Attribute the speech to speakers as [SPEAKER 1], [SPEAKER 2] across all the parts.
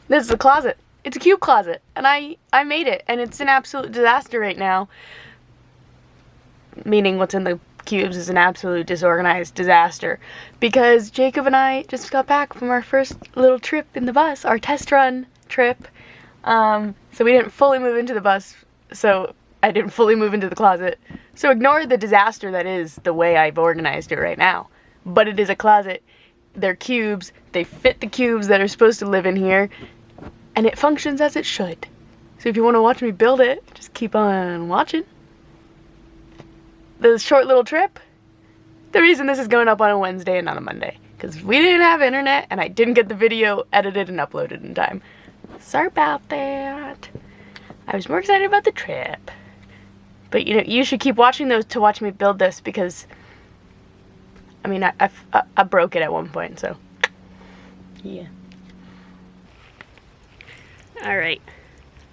[SPEAKER 1] This is a closet. It's a cube closet, and I made it, and it's an absolute disaster right now. Meaning what's in the cubes is an absolute disorganized disaster, because Jacob and I just got back from our first little trip in the bus, our test run trip. So we didn't fully move into the bus, so I didn't fully move into the closet. So ignore the disaster that is the way I've organized it right now. But it is a closet. They're cubes. They fit the cubes that are supposed to live in here. And it functions as it should. So if you want to watch me build it, just keep on watching. The short little trip, the reason this is going up on a Wednesday and not a Monday, because we didn't have internet and I didn't get the video edited and uploaded in time. Sorry about that. I was more excited about the trip. But you should keep watching those to watch me build this, because I mean, I broke it at one point, so yeah. Alright,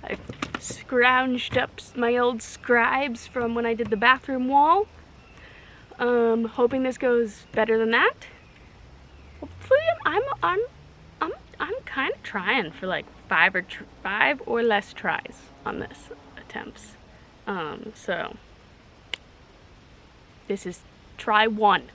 [SPEAKER 1] I've scrounged up my old scribes from when I did the bathroom wall. Hoping this goes better than that. Hopefully, I'm kind of trying for like five or less tries on this attempts. So this is try 1.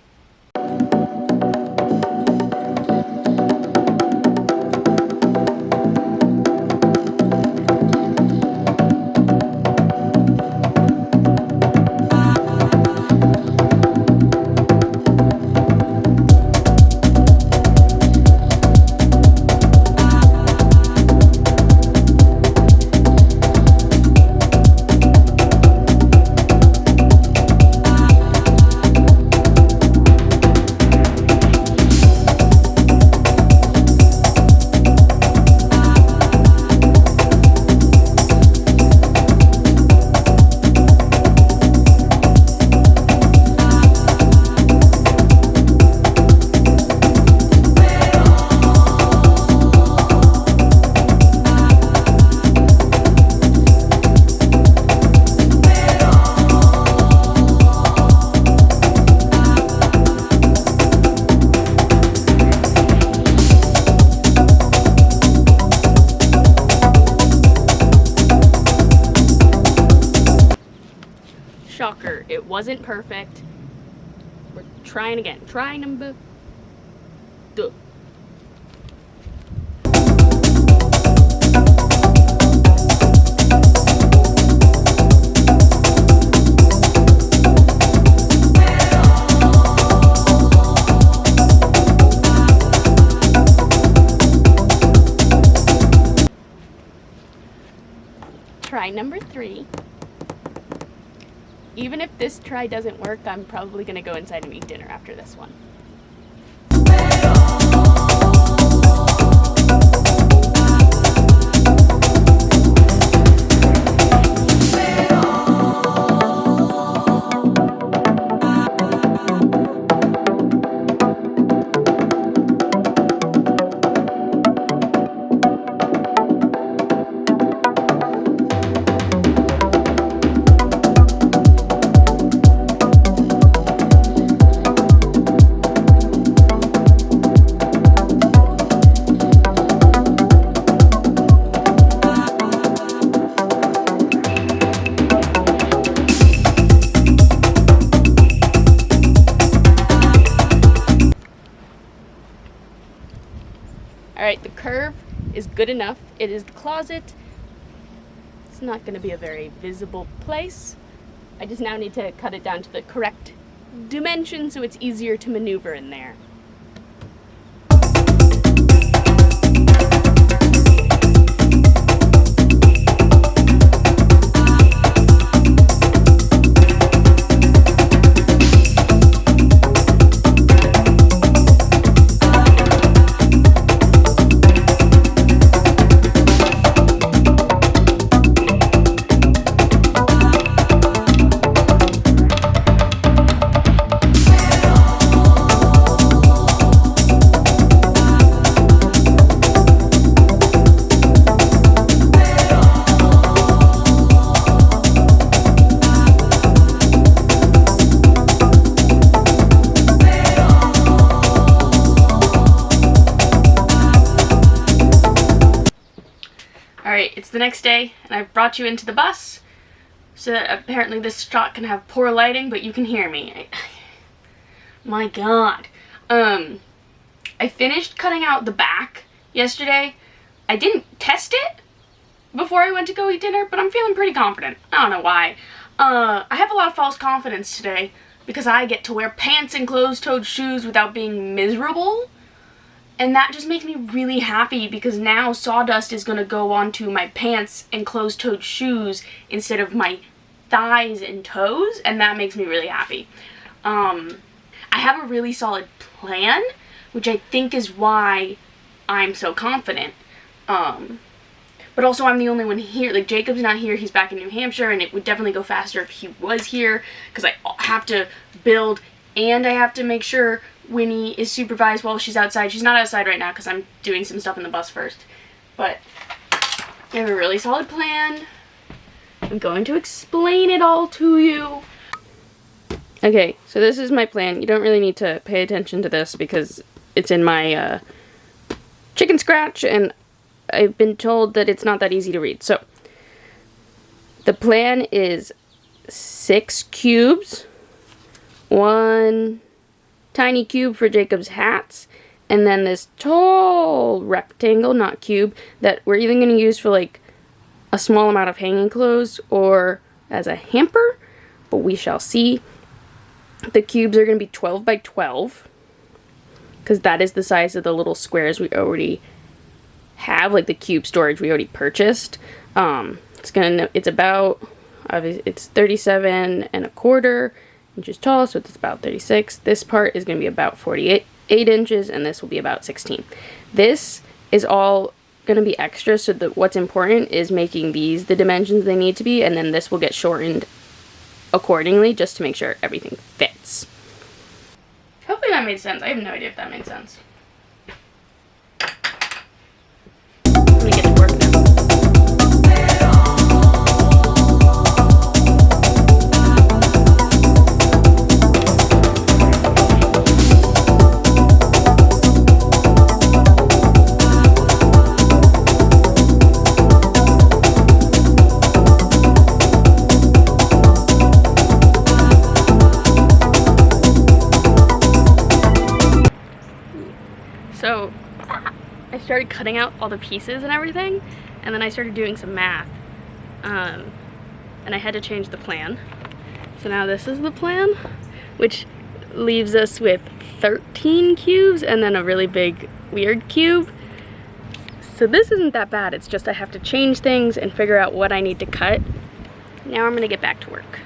[SPEAKER 1] Shocker, it wasn't perfect. We're trying again. Try number 2. Try number 3. Even if this try doesn't work, I'm probably going to go inside and eat dinner after this one. Alright, the curve is good enough. It is the closet. It's not going to be a very visible place. I just now need to cut it down to the correct dimension so it's easier to maneuver in there. Alright, it's the next day, and I've brought you into the bus, so that apparently this shot can have poor lighting, but you can hear me. My god. I finished cutting out the back yesterday. I didn't test it before I went to go eat dinner, but I'm feeling pretty confident. I don't know why. I have a lot of false confidence today, because I get to wear pants and closed-toed shoes without being miserable. And that just makes me really happy because now sawdust is going to go onto my pants and closed-toed shoes instead of my thighs and toes, and that makes me really happy. I have a really solid plan, which I think is why I'm so confident. But also I'm the only one here. Like, Jacob's not here, he's back in New Hampshire, and it would definitely go faster if he was here because I have to build and I have to make sure Winnie is supervised while she's outside. She's not outside right now because I'm doing some stuff in the bus first. But I have a really solid plan. I'm going to explain it all to you. Okay, so this is my plan. You don't really need to pay attention to this because it's in my chicken scratch and I've been told that it's not that easy to read. So the plan is 6 cubes, 1 tiny cube for Jacob's hats, and then this tall rectangle, not cube, that we're either going to use for like a small amount of hanging clothes or as a hamper, but we shall see. The cubes are going to be 12 by 12 because that is the size of the little squares we already have, like the cube storage we already purchased. It's about, it's 37¼ inches tall, so it's about 36. This part is going to be about 48 inches, and this will be about 16. This is all going to be extra, so that what's important is making these the dimensions they need to be, and then this will get shortened accordingly just to make sure everything fits. Hopefully that made sense. I have no idea if that made sense. Let me get to work now. So I started cutting out all the pieces and everything, and then I started doing some math, and I had to change the plan. So now this is the plan, which leaves us with 13 cubes and then a really big weird cube. So this isn't that bad, it's just I have to change things and figure out what I need to cut. Now I'm gonna get back to work.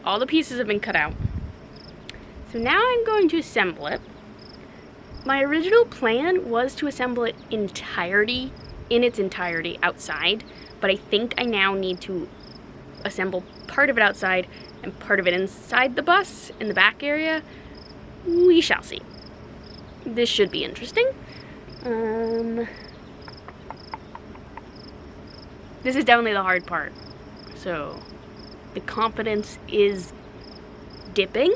[SPEAKER 1] All the pieces have been cut out. So now I'm going to assemble it. My original plan was to assemble it in its entirety outside, but I think I now need to assemble part of it outside and part of it inside the bus in the back area. We shall see. This should be interesting. This is definitely the hard part. So the confidence is dipping.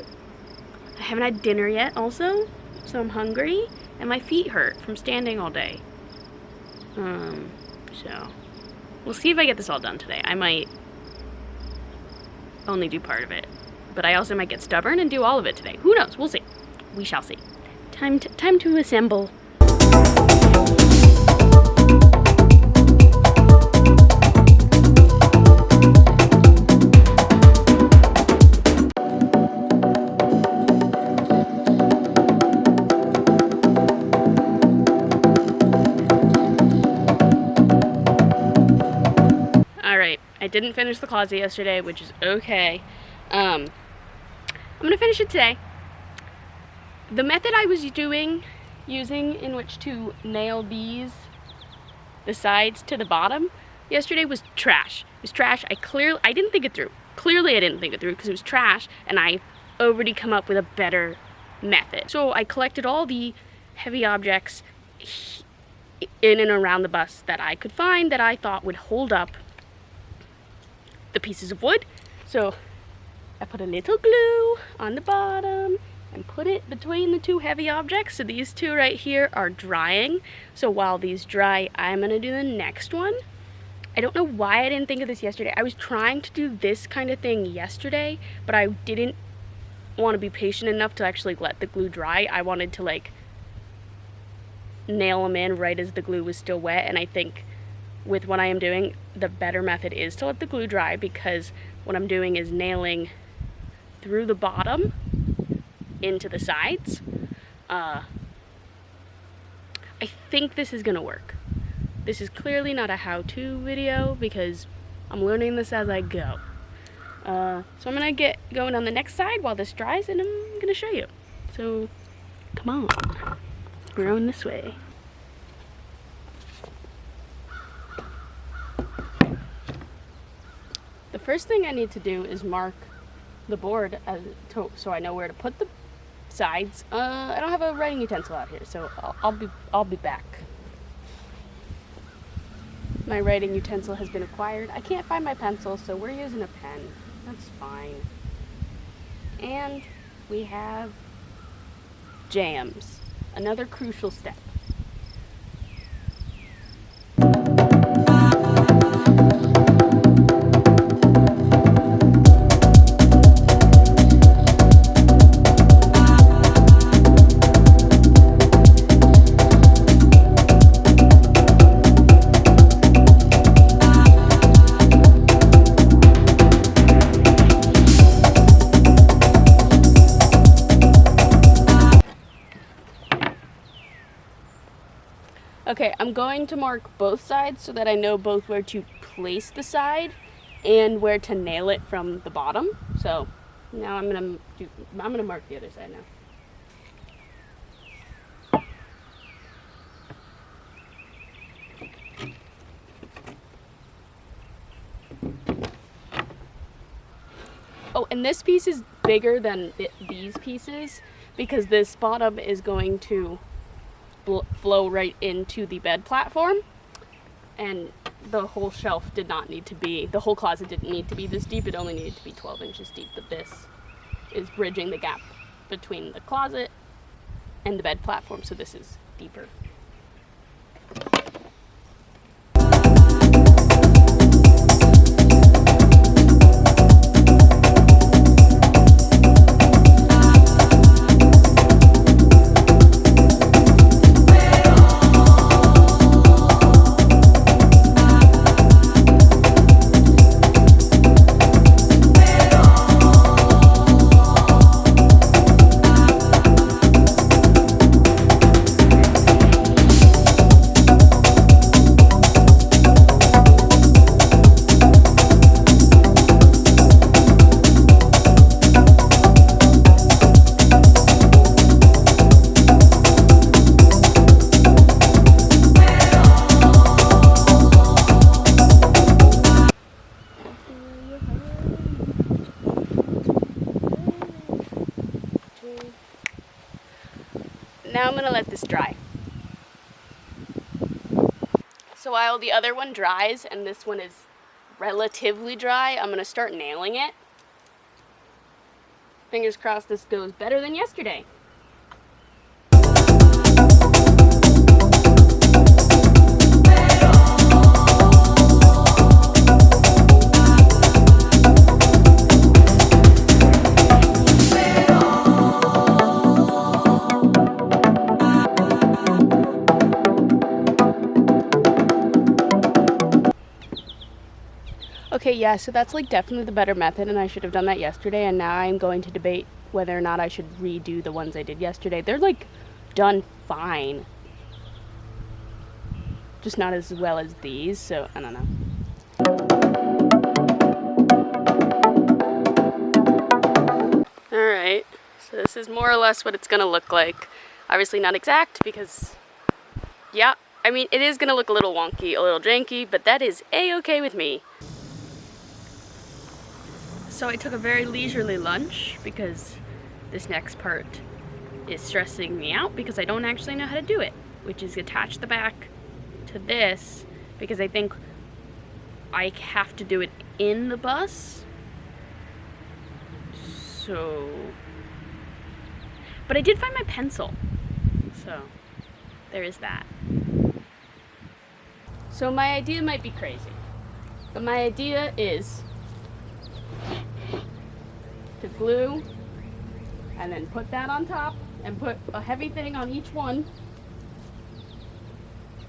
[SPEAKER 1] I haven't had dinner yet also, so I'm hungry, and my feet hurt from standing all day. So we'll see if I get this all done today. I might only do part of it, but I also might get stubborn and do all of it today. Who knows? We'll see. We shall see. Time to assemble. I didn't finish the closet yesterday, which is okay. I'm gonna finish it today. The method I was using in which to nail the sides to the bottom yesterday was trash. It was trash. I didn't think it through. Clearly I didn't think it through because it was trash, and I already come up with a better method. So I collected all the heavy objects
[SPEAKER 2] in and around the bus that I could find that I thought would hold up the pieces of wood. So I put a little glue on the bottom and put it between the two heavy objects. So these two right here are drying. So while these dry, I'm gonna do the next one. I don't know why I didn't think of this yesterday. I was trying to do this kind of thing yesterday, but I didn't want to be patient enough to actually let the glue dry. I wanted to like nail them in right as the glue was still wet, and I think with what I am doing, the better method is to let the glue dry, because what I'm doing is nailing through the bottom into the sides. I think this is gonna work. This is clearly not a how-to video because I'm learning this as I go. So I'm gonna get going on the next side while this dries, and I'm gonna show you. So come on, we're going this way. The first thing I need to do is mark the board so I know where to put the sides. I don't have a writing utensil out here, so I'll be back. My writing utensil has been acquired. I can't find my pencil, so we're using a pen. That's fine. And we have jams, another crucial step. Okay, I'm going to mark both sides so that I know both where to place the side and where to nail it from the bottom. So now I'm gonna mark the other side now. Oh, and this piece is bigger than these pieces because this bottom is going to flow right into the bed platform, and the whole shelf did not need to be, the whole closet didn't need to be this deep. It only needed to be 12 inches deep, but this is bridging the gap between the closet and the bed platform, so this is deeper. Now I'm gonna let this dry. So while the other one dries and this one is relatively dry, I'm gonna start nailing it. Fingers crossed this goes better than yesterday. Okay, yeah, so that's like definitely the better method, and I should have done that yesterday, and now I'm going to debate whether or not I should redo the ones I did yesterday. They're like done fine. Just not as well as these, so I don't know. Alright, so this is more or less what it's gonna look like. Obviously not exact because, yeah, I mean, it is gonna look a little wonky, a little janky, but that is a-okay with me. So I took a very leisurely lunch because this next part is stressing me out because I don't actually know how to do it, which is attach the back to this because I think I have to do it in the bus. So, but I did find my pencil, so there is that. So my idea might be crazy, but my idea is to glue and then put that on top and put a heavy thing on each one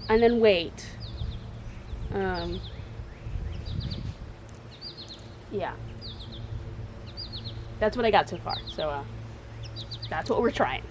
[SPEAKER 2] and then wait. Yeah. That's what I got so far. So that's what we're trying.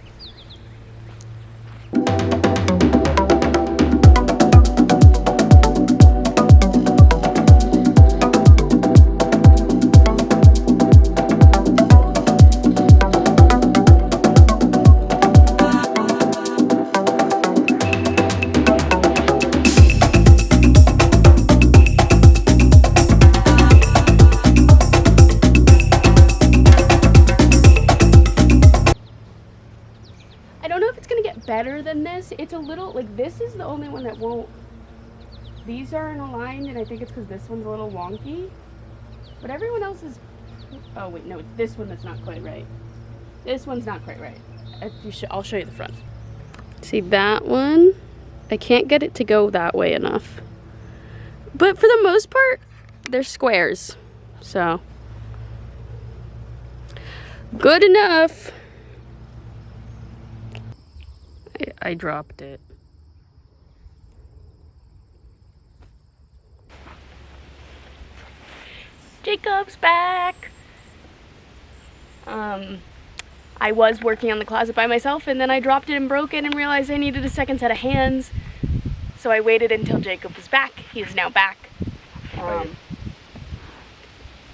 [SPEAKER 2] Better than this. It's a little like this is the only one that won't. These aren't aligned, and I think it's because this one's a little wonky. But everyone else is. Oh wait, no, it's this one that's not quite right. This one's not quite right. I'll show you the front. See that one? I can't get it to go that way enough. But for the most part, they're squares. So good enough. I dropped it. Jacob's back. I was working on the closet by myself, and then I dropped it and broke it and realized I needed a second set of hands. So I waited until Jacob was back. He is now back.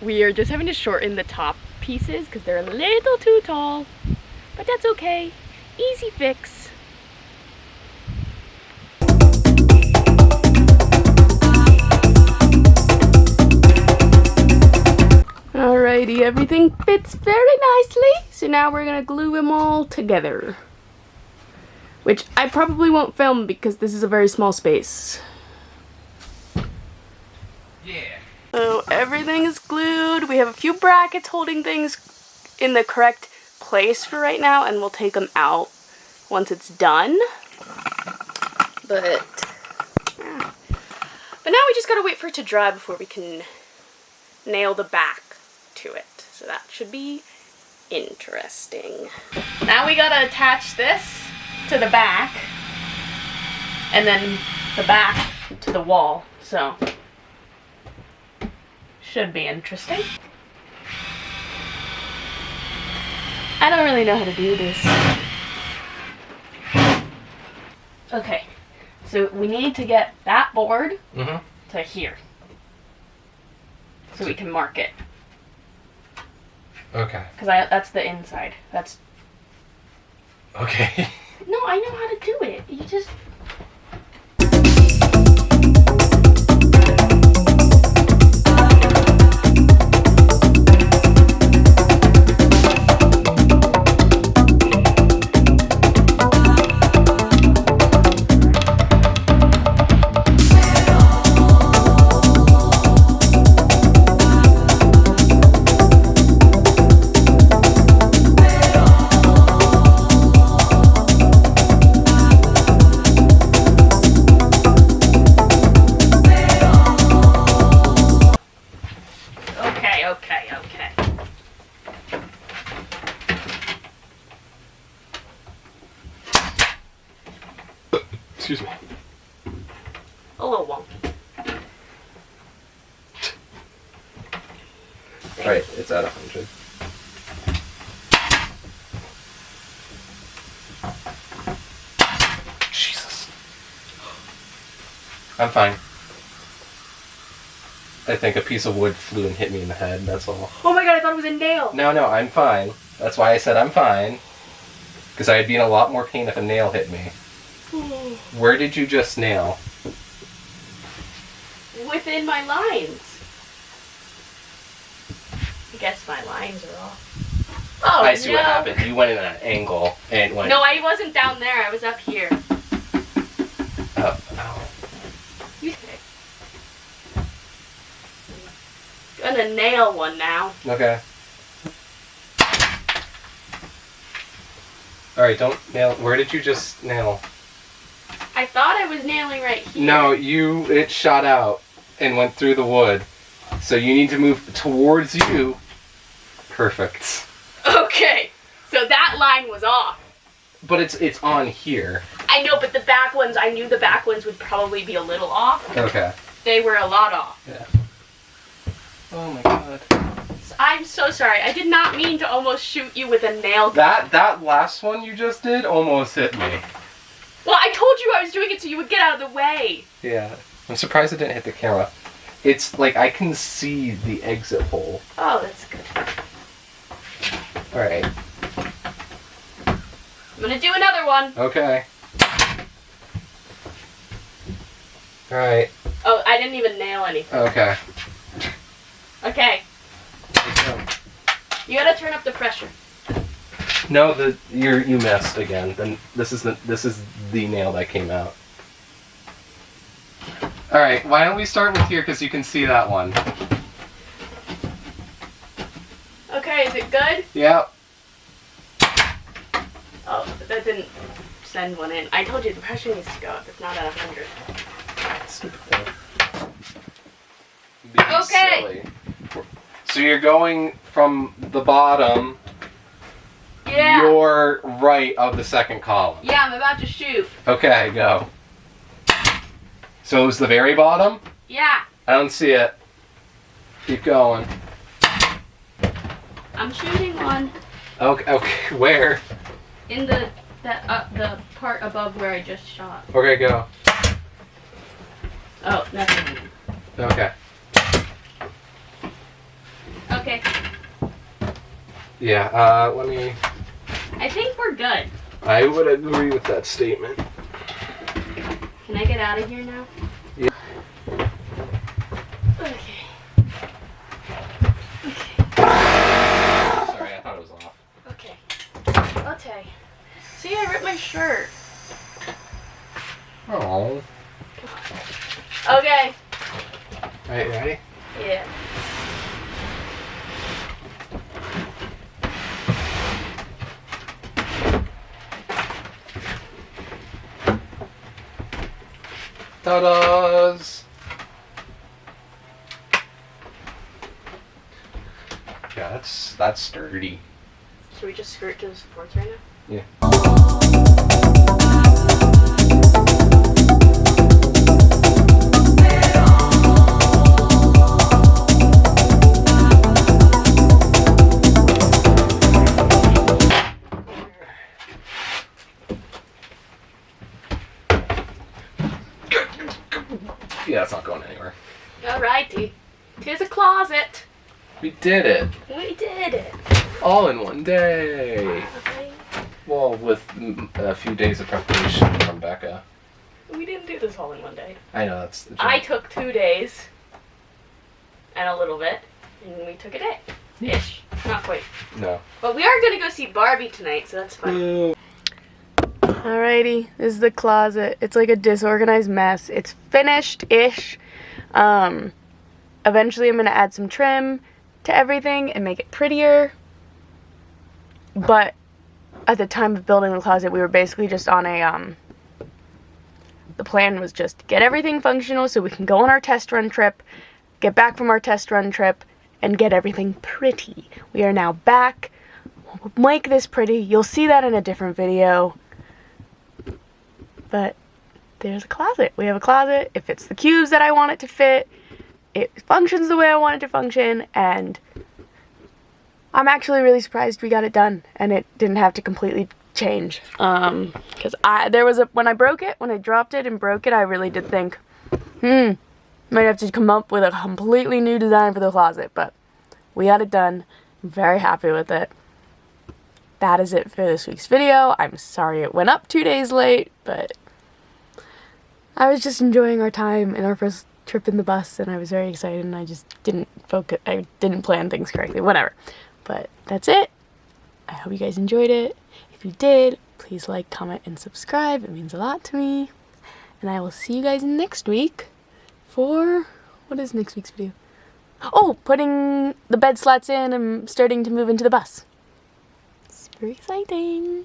[SPEAKER 2] We are just having to shorten the top pieces because they're a little too tall, but that's okay. Easy fix. Alrighty, everything fits very nicely. So now we're gonna glue them all together. Which I probably won't film because this is a very small space.
[SPEAKER 3] Yeah.
[SPEAKER 1] So everything is glued. We have a few brackets holding things in the correct place for right now, and we'll take them out once it's done. But now we just gotta wait for it to dry before we can nail the back to it. So that should be interesting. Now we gotta attach this to the back and then the back to the wall. So should be interesting. I don't really know how to do this. Okay, so we need to get that board to here so we can mark it.
[SPEAKER 3] Okay.
[SPEAKER 1] Because that's the inside. That's...
[SPEAKER 3] Okay.
[SPEAKER 1] No, I know how to do it. You just... Okay.
[SPEAKER 3] Excuse me.
[SPEAKER 1] A little wonky.
[SPEAKER 3] Right, it's at 100. Jesus. I'm fine. I think a piece of wood flew and hit me in the head, that's all.
[SPEAKER 1] Oh my god, I thought it was a nail.
[SPEAKER 3] No, I'm fine. That's why I said I'm fine. Because I'd be in a lot more pain if a nail hit me. Where did you just nail?
[SPEAKER 1] Within my lines. I guess my lines are off. Oh,
[SPEAKER 3] I see
[SPEAKER 1] no.
[SPEAKER 3] what happened. You went in at an angle and went...
[SPEAKER 1] No, I wasn't down there. I was up here.
[SPEAKER 3] Oh, ow.
[SPEAKER 2] Gonna nail one now.
[SPEAKER 3] Okay. Alright, don't nail. Where did you just nail?
[SPEAKER 2] I thought I was nailing right here.
[SPEAKER 3] No, it shot out and went through the wood. So you need to move towards you. Perfect.
[SPEAKER 2] Okay. So that line was off.
[SPEAKER 3] But it's on here.
[SPEAKER 2] I know, but the back ones, I knew the back ones would probably be a little off.
[SPEAKER 3] Okay.
[SPEAKER 2] They were a lot off.
[SPEAKER 3] Yeah. Oh my god.
[SPEAKER 2] I'm so sorry. I did not mean to almost shoot you with a nail gun.
[SPEAKER 3] That last one you just did almost hit me.
[SPEAKER 2] Well, I told you I was doing it so you would get out of the way.
[SPEAKER 3] Yeah. I'm surprised it didn't hit the camera. It's like I can see the exit hole.
[SPEAKER 2] Oh, that's good.
[SPEAKER 3] Alright.
[SPEAKER 2] I'm gonna do another one.
[SPEAKER 3] Okay. Alright.
[SPEAKER 2] Oh, I didn't even nail anything.
[SPEAKER 3] Okay.
[SPEAKER 2] Okay. You gotta turn up the pressure.
[SPEAKER 3] No, you missed again. Then this is the nail that came out. All right, why don't we start with here because you can see that one.
[SPEAKER 2] Okay, is it good?
[SPEAKER 3] Yep.
[SPEAKER 2] Oh, but that didn't send one in. I told you the pressure needs to go up. It's not at 100.
[SPEAKER 3] Stupid thing. Being
[SPEAKER 2] Okay.
[SPEAKER 3] silly. So you're going from the bottom.
[SPEAKER 2] Yeah.
[SPEAKER 3] You're right of the second column.
[SPEAKER 2] Yeah, I'm about to shoot.
[SPEAKER 3] Okay, go. So it was the very bottom?
[SPEAKER 2] Yeah.
[SPEAKER 3] I don't see it. Keep going.
[SPEAKER 2] I'm shooting one
[SPEAKER 3] Okay, where?
[SPEAKER 2] in the part above where I just shot.
[SPEAKER 3] Okay, go.
[SPEAKER 2] Oh, nothing.
[SPEAKER 3] Okay.
[SPEAKER 2] Okay.
[SPEAKER 3] Yeah, let me...
[SPEAKER 2] I think we're good.
[SPEAKER 3] I would agree with that statement.
[SPEAKER 2] Can I get out of here now?
[SPEAKER 3] Yeah.
[SPEAKER 2] Okay.
[SPEAKER 3] Sorry, I thought it was off.
[SPEAKER 2] Okay. Okay. See, I ripped my shirt.
[SPEAKER 3] Oh.
[SPEAKER 2] Okay.
[SPEAKER 3] Alright, ready?
[SPEAKER 2] Yeah.
[SPEAKER 3] Ta-da's! Yeah, that's sturdy.
[SPEAKER 2] Should we just skirt to the supports right now?
[SPEAKER 3] Yeah. Yeah, it's not going anywhere.
[SPEAKER 2] Alrighty. Here's a closet.
[SPEAKER 3] We did it.
[SPEAKER 2] We did it.
[SPEAKER 3] All in one day.
[SPEAKER 2] Okay.
[SPEAKER 3] Well, with a few days of preparation from Becca.
[SPEAKER 2] We didn't do this all in one day.
[SPEAKER 3] I know, that's the joke.
[SPEAKER 2] I took 2 days and a little bit, and we took a day. Ish. Not quite.
[SPEAKER 3] No.
[SPEAKER 2] But we are going to go see Barbie tonight, so that's fun.
[SPEAKER 1] Alrighty, this is the closet. It's like a disorganized mess. It's finished-ish. Eventually I'm going to add some trim to everything and make it prettier. But at the time of building the closet, we were basically just on a, the plan was just to get everything functional so we can go on our test run trip, get back from our test run trip, and get everything pretty. We are now back. We'll make this pretty. You'll see that in a different video. But there's a closet. We have a closet. It fits the cubes that I want it to fit. It functions the way I want it to function. And I'm actually really surprised we got it done. And it didn't have to completely change. Because when I dropped it and broke it, I really did think, might have to come up with a completely new design for the closet. But we got it done. I'm very happy with it. That is it for this week's video. I'm sorry it went up 2 days late, but I was just enjoying our time in our first trip in the bus, and I was very excited, and I just didn't focus. I didn't plan things correctly. Whatever. But that's it. I hope you guys enjoyed it. If you did, please like, comment, and subscribe. It means a lot to me. And I will see you guys next week for, what is next week's video? Oh, putting the bed slats in and starting to move into the bus. Super exciting.